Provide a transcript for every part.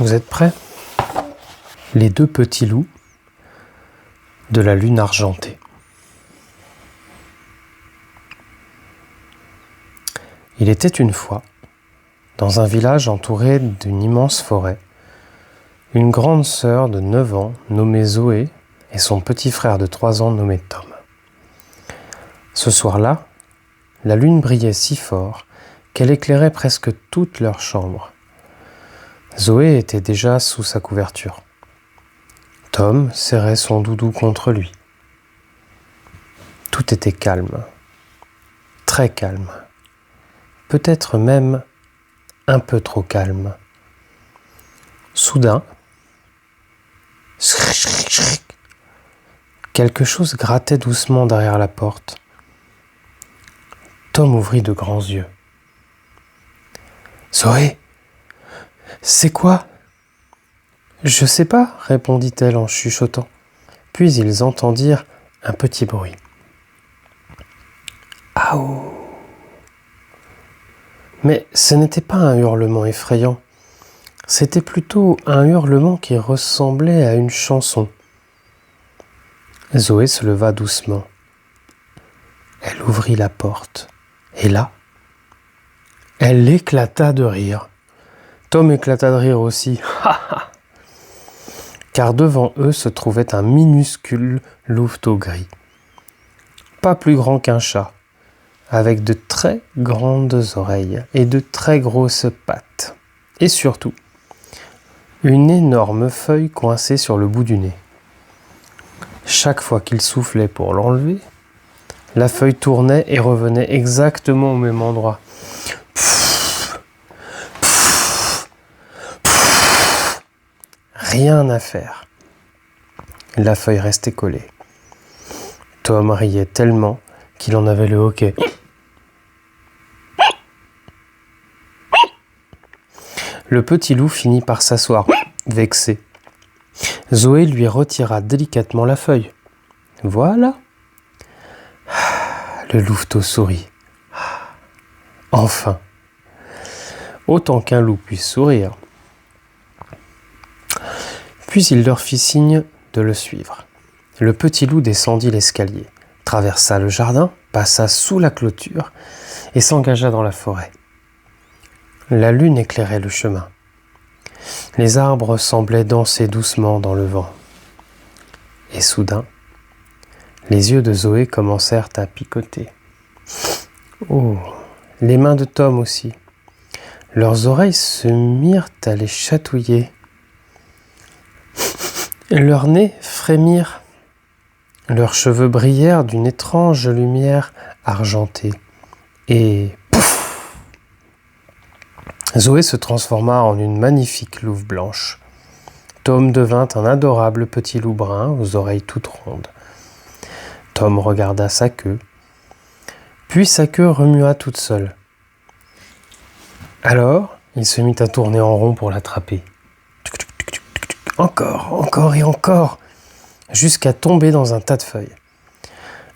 Vous êtes prêts? Les deux petits loups de la lune argentée. Il était une fois, dans un village entouré d'une immense forêt, une grande sœur de 9 ans nommée Zoé et son petit frère de 3 ans nommé Tom. Ce soir-là, la lune brillait si fort qu'elle éclairait presque toute leur chambre. Zoé était déjà sous sa couverture. Tom serrait son doudou contre lui. Tout était calme, très calme, peut-être même un peu trop calme. Soudain, quelque chose grattait doucement derrière la porte. Tom ouvrit de grands yeux. « Zoé, c'est quoi ?»« Je sais pas, » répondit-elle en chuchotant. Puis ils entendirent un petit bruit. « Aouh !» Mais ce n'était pas un hurlement effrayant. C'était plutôt un hurlement qui ressemblait à une chanson. Zoé se leva doucement. Elle ouvrit la porte. Et là, elle éclata de rire. Tom éclata de rire aussi. Car devant eux se trouvait un minuscule louveteau gris. Pas plus grand qu'un chat, avec de très grandes oreilles et de très grosses pattes. Et surtout, une énorme feuille coincée sur le bout du nez. Chaque fois qu'il soufflait pour l'enlever, la feuille tournait et revenait exactement au même endroit. Rien à faire. La feuille restait collée. Tom riait tellement qu'il en avait le hoquet. Le petit loup finit par s'asseoir, vexé. Zoé lui retira délicatement la feuille. Voilà. Le louveteau sourit. Enfin. Autant qu'un loup puisse sourire. Puis il leur fit signe de le suivre. Le petit loup descendit l'escalier, traversa le jardin, passa sous la clôture et s'engagea dans la forêt. La lune éclairait le chemin. Les arbres semblaient danser doucement dans le vent. Et soudain, les yeux de Zoé commencèrent à picoter. Oh, les mains de Tom aussi. Leurs oreilles se mirent à les chatouiller. Leurs nez frémirent. Leurs cheveux brillèrent d'une étrange lumière argentée. Et pouf! Zoé se transforma en une magnifique louve blanche. Tom devint un adorable petit loup brun aux oreilles toutes rondes. Tom regarda sa queue, puis sa queue remua toute seule. Alors, il se mit à tourner en rond pour l'attraper. Encore, encore et encore, jusqu'à tomber dans un tas de feuilles.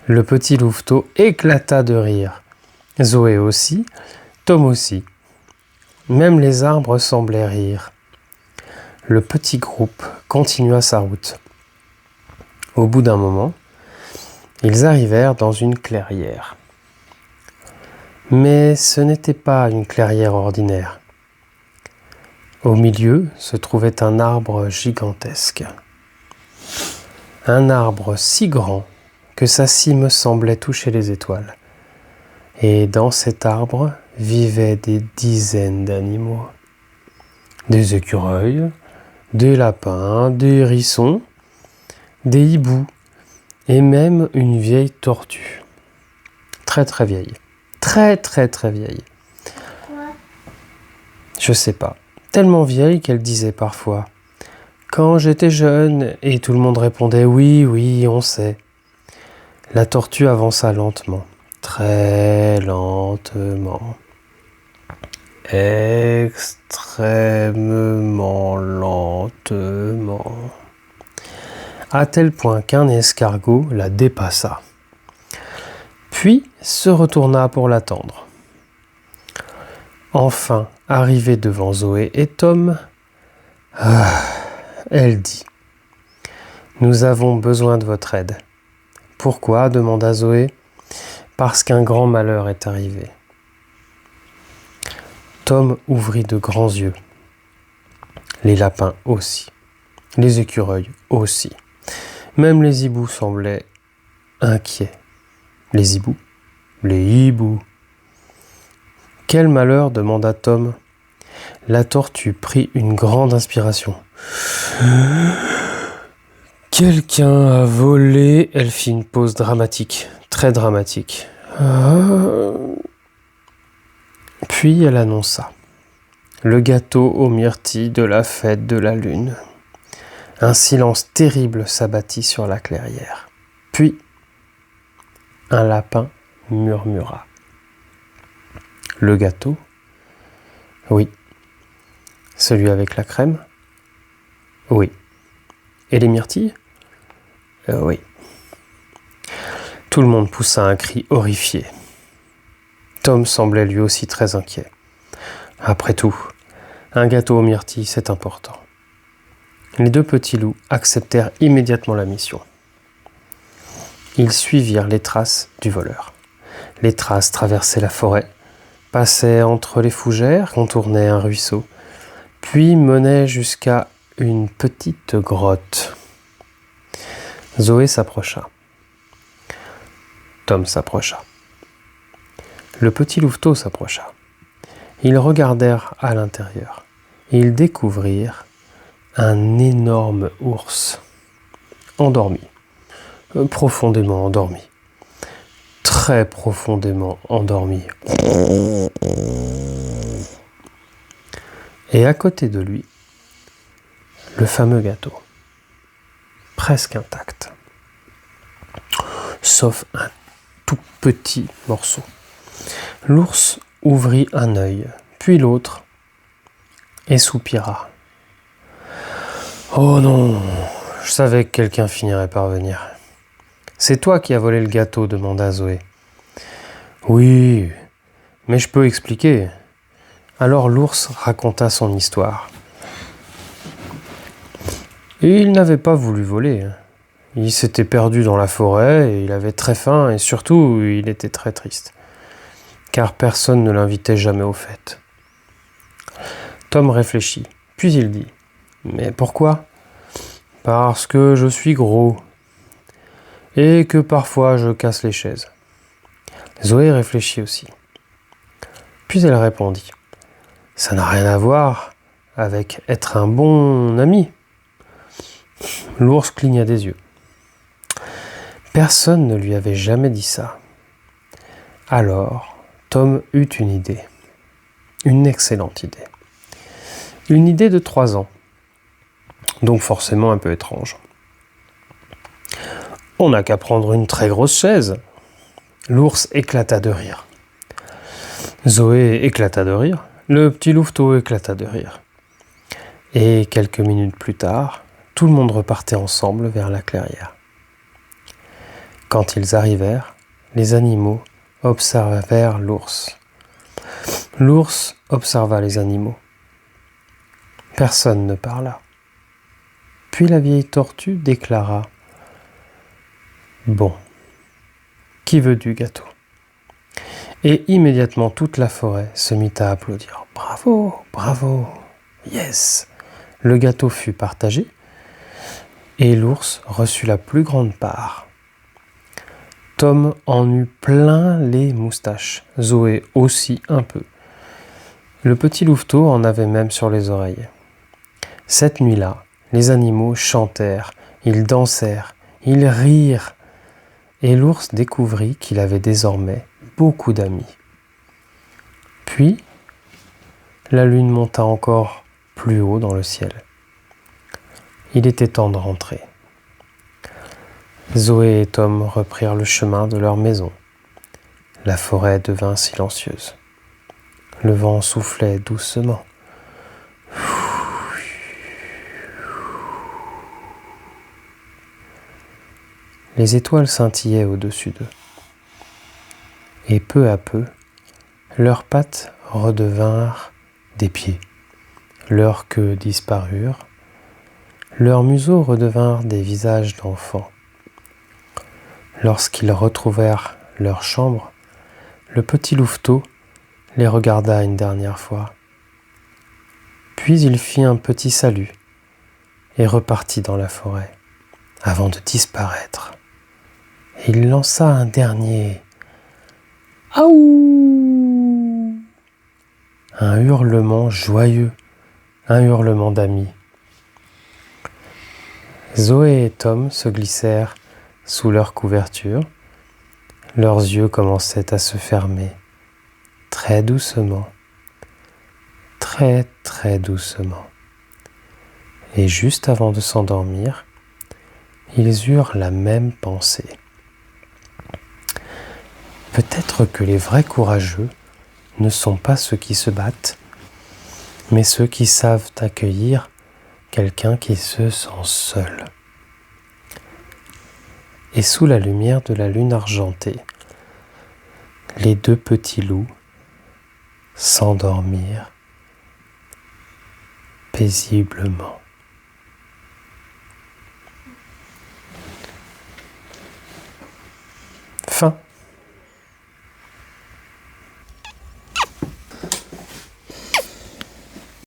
Le petit louveteau éclata de rire. Zoé aussi, Tom aussi. Même les arbres semblaient rire. Le petit groupe continua sa route. Au bout d'un moment, ils arrivèrent dans une clairière. Mais ce n'était pas une clairière ordinaire. Au milieu se trouvait un arbre gigantesque. Un arbre si grand que sa cime semblait toucher les étoiles. Et dans cet arbre vivaient des dizaines d'animaux. Des écureuils, des lapins, des hérissons, des hiboux et même une vieille tortue. Très très vieille. Très très très vieille. Je sais pas. Tellement vieille qu'elle disait parfois « Quand j'étais jeune » et tout le monde répondait « Oui, oui, on sait ». La tortue avança lentement, très lentement, extrêmement lentement, à tel point qu'un escargot la dépassa, puis se retourna pour l'attendre. Enfin, arrivé devant Zoé et Tom, Elle dit. Nous avons besoin de votre aide. Pourquoi ? Demanda Zoé. Parce qu'un grand malheur est arrivé. Tom ouvrit de grands yeux. Les lapins aussi. Les écureuils aussi. Même les hiboux semblaient inquiets. Les hiboux ? Les hiboux. Quel malheur ? Demanda Tom. La tortue prit une grande inspiration. Quelqu'un a volé. Elle fit une pause dramatique, très dramatique. Puis elle annonça. Le gâteau aux myrtilles de la fête de la lune. Un silence terrible s'abattit sur la clairière. Puis, un lapin murmura. Le gâteau ? Oui. Celui avec la crème ? Oui. Et les myrtilles ? Oui. Tout le monde poussa un cri horrifié. Tom semblait lui aussi très inquiet. Après tout, un gâteau aux myrtilles, c'est important. Les deux petits loups acceptèrent immédiatement la mission. Ils suivirent les traces du voleur. Les traces traversaient la forêt, passaient entre les fougères, contournaient un ruisseau, puis menaient jusqu'à une petite grotte. Zoé s'approcha. Tom s'approcha. Le petit louveteau s'approcha. Ils regardèrent à l'intérieur. Ils découvrirent un énorme ours, endormi, profondément endormi, très profondément endormi. Et à côté de lui, le fameux gâteau, presque intact, sauf un tout petit morceau. L'ours ouvrit un œil, puis l'autre, et soupira. « Oh non, je savais que quelqu'un finirait par venir. »« C'est toi qui as volé le gâteau » demanda Zoé. « Oui, mais je peux expliquer. » Alors l'ours raconta son histoire. Et il n'avait pas voulu voler. Il s'était perdu dans la forêt, et il avait très faim, et surtout, il était très triste. Car personne ne l'invitait jamais aux fêtes. Tom réfléchit, puis il dit « Mais pourquoi ? Parce que je suis gros, et que parfois je casse les chaises. » Zoé réfléchit aussi. Puis elle répondit « Ça n'a rien à voir avec être un bon ami. » L'ours cligna des yeux. Personne ne lui avait jamais dit ça. Alors, Tom eut une idée. Une excellente idée. Une idée de 3 ans. Donc forcément un peu étrange. On n'a qu'à prendre une très grosse chaise. L'ours éclata de rire. Zoé éclata de rire. Le petit louveteau éclata de rire. Et quelques minutes plus tard, tout le monde repartait ensemble vers la clairière. Quand ils arrivèrent, les animaux observèrent l'ours. L'ours observa les animaux. Personne ne parla. Puis la vieille tortue déclara « Bon, qui veut du gâteau ?» Et immédiatement toute la forêt se mit à applaudir. « Bravo, bravo, yes !» Le gâteau fut partagé et l'ours reçut la plus grande part. Tom en eut plein les moustaches, Zoé aussi un peu. Le petit louveteau en avait même sur les oreilles. Cette nuit-là, les animaux chantèrent, ils dansèrent, ils rirent, et l'ours découvrit qu'il avait désormais beaucoup d'amis. Puis, la lune monta encore plus haut dans le ciel. Il était temps de rentrer. Zoé et Tom reprirent le chemin de leur maison. La forêt devint silencieuse. Le vent soufflait doucement. Les étoiles scintillaient au-dessus d'eux. Et peu à peu, leurs pattes redevinrent des pieds. Leurs queues disparurent Leurs museaux redevinrent des visages d'enfants. Lorsqu'ils retrouvèrent leur chambre, le petit louveteau les regarda une dernière fois. Puis il fit un petit salut et repartit dans la forêt, avant de disparaître. Et il lança un dernier « Aouh !» Un hurlement joyeux, un hurlement d'amis. Zoé et Tom se glissèrent sous leur couverture. Leurs yeux commençaient à se fermer, très doucement, très très doucement. Et juste avant de s'endormir, ils eurent la même pensée. Peut-être que les vrais courageux ne sont pas ceux qui se battent, mais ceux qui savent accueillir quelqu'un qui se sent seul. Et sous la lumière de la lune argentée, les deux petits loups s'endormirent paisiblement. Fin.